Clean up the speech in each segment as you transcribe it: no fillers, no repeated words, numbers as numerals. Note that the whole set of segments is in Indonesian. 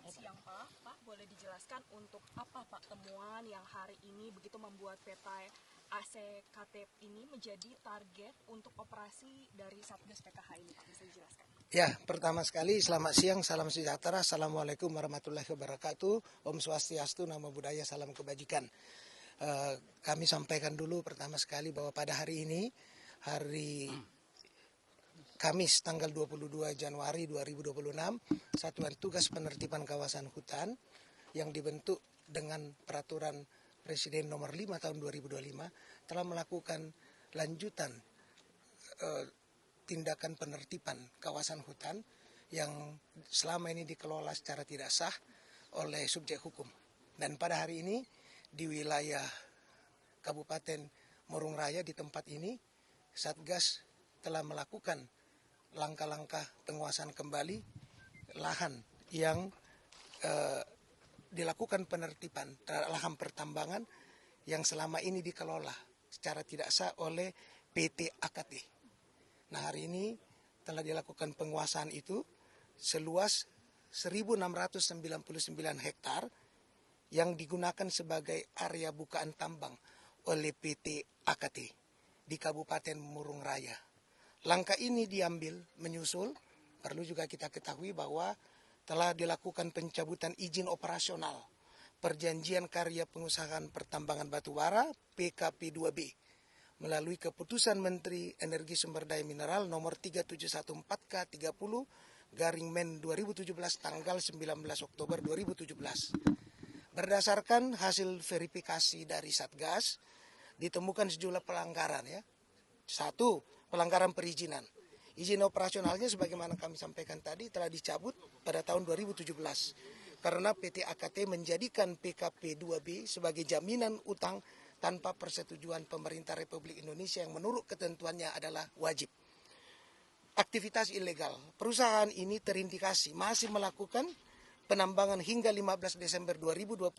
Selamat siang Pak. Pak, boleh dijelaskan untuk apa Pak temuan yang hari ini begitu membuat PT ACKT ini menjadi target untuk operasi dari Satgas PKH ini Pak, bisa dijelaskan? Ya, pertama sekali selamat siang, salam sejahtera, assalamualaikum warahmatullahi wabarakatuh, Om Swastiastu, Namo Buddhaya, salam kebajikan. Kami sampaikan dulu pertama sekali bahwa pada hari ini, hari Kamis tanggal 22 Januari 2026, Satuan Tugas Penertiban Kawasan Hutan yang dibentuk dengan peraturan Presiden nomor 5 tahun 2025 telah melakukan lanjutan tindakan penertiban kawasan hutan yang selama ini dikelola secara tidak sah oleh subjek hukum. Dan pada hari ini di wilayah Kabupaten Murung Raya di tempat ini, Satgas telah melakukan langkah-langkah penguasaan kembali lahan yang dilakukan penertiban lahan pertambangan yang selama ini dikelola secara tidak sah oleh PT AKT. Nah, hari ini telah dilakukan penguasaan itu seluas 1.699 hektar yang digunakan sebagai area bukaan tambang oleh PT AKT di Kabupaten Murung Raya. Langkah ini diambil menyusul, perlu juga kita ketahui bahwa telah dilakukan pencabutan izin operasional Perjanjian Karya Pengusahaan Pertambangan Batubara PKP2B melalui keputusan Menteri Energi Sumber Daya Mineral nomor 3714K30/Men 2017 tanggal 19 Oktober 2017. Berdasarkan hasil verifikasi dari Satgas, ditemukan sejumlah pelanggaran ya. 1. Pelanggaran perizinan. Izin operasionalnya sebagaimana kami sampaikan tadi telah dicabut pada tahun 2017 karena PT AKT menjadikan PKP2B sebagai jaminan utang tanpa persetujuan pemerintah Republik Indonesia yang menurut ketentuannya adalah wajib. Aktivitas ilegal. Perusahaan ini terindikasi masih melakukan penambangan hingga 15 Desember 2025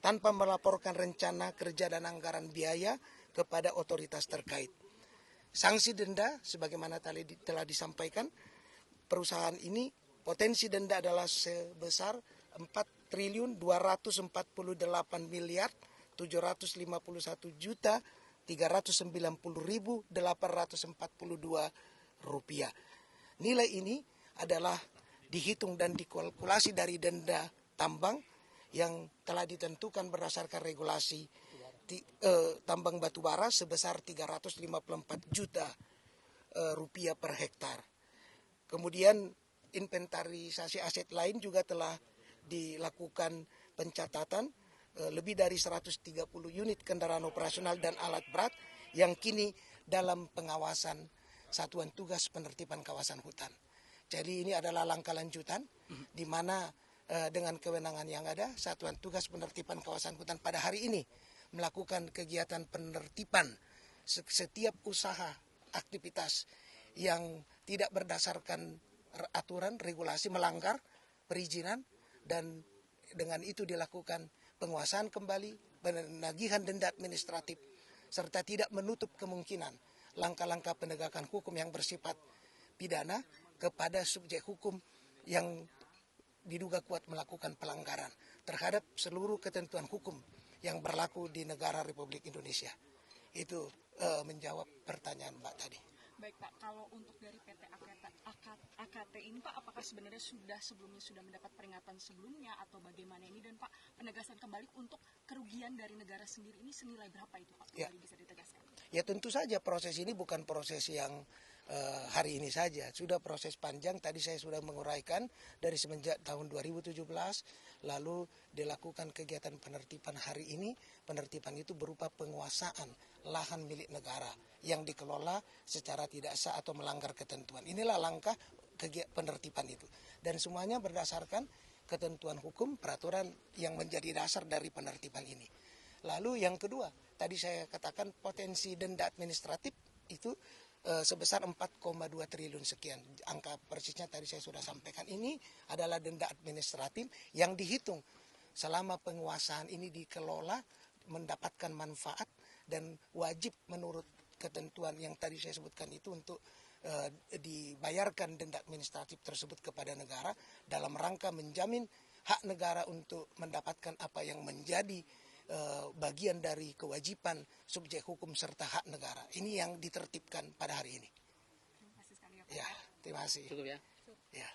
tanpa melaporkan rencana kerja dan anggaran biaya kepada otoritas terkait. Sanksi denda sebagaimana telah disampaikan, perusahaan ini potensi denda adalah sebesar 4.241.390.842 rupiah. Nilai ini adalah dihitung dan dikalkulasi dari denda tambang yang telah ditentukan berdasarkan regulasi tambang batubara sebesar 354 juta rupiah per hektar. Kemudian inventarisasi aset lain juga telah dilakukan pencatatan lebih dari 130 unit kendaraan operasional dan alat berat yang kini dalam pengawasan Satuan Tugas Penertiban Kawasan Hutan. Jadi ini adalah langkah lanjutan di mana dengan kewenangan yang ada, Satuan Tugas Penertiban Kawasan Hutan pada hari ini melakukan kegiatan penertiban setiap usaha aktivitas yang tidak berdasarkan aturan regulasi, melanggar perizinan, dan dengan itu dilakukan penguasaan kembali, penagihan denda administratif, serta tidak menutup kemungkinan langkah-langkah penegakan hukum yang bersifat pidana kepada subjek hukum yang diduga kuat melakukan pelanggaran terhadap seluruh ketentuan hukum yang berlaku di negara Republik Indonesia. Itu menjawab pertanyaan Mbak tadi. Baik Pak, kalau untuk dari PT AKT ini Pak, apakah sebenarnya sebelumnya sudah mendapat peringatan sebelumnya atau bagaimana ini, dan Pak penegasan kembali untuk kerugian dari negara sendiri ini senilai berapa itu Pak? Kembali bisa ditegaskan. Ya tentu saja proses ini bukan proses yang hari ini saja, sudah proses panjang. Tadi saya sudah menguraikan dari semenjak tahun 2017 lalu dilakukan kegiatan penertiban. Hari ini penertiban itu berupa penguasaan lahan milik negara yang dikelola secara tidak sah atau melanggar ketentuan. Inilah langkah penertiban itu, dan semuanya berdasarkan ketentuan hukum, peraturan yang menjadi dasar dari penertiban ini. Lalu yang kedua, tadi saya katakan potensi denda administratif itu sebesar 4,2 triliun sekian. Angka persisnya tadi saya sudah sampaikan. Ini adalah denda administratif yang dihitung selama penguasaan ini dikelola mendapatkan manfaat dan wajib menurut ketentuan yang tadi saya sebutkan itu untuk dibayarkan denda administratif tersebut kepada negara dalam rangka menjamin hak negara untuk mendapatkan apa yang menjadi bagian dari kewajiban subjek hukum serta hak negara. Ini yang ditertibkan pada hari ini. Terima kasih sekali ya Pak. Ya, terima kasih. Cukup ya. Ya.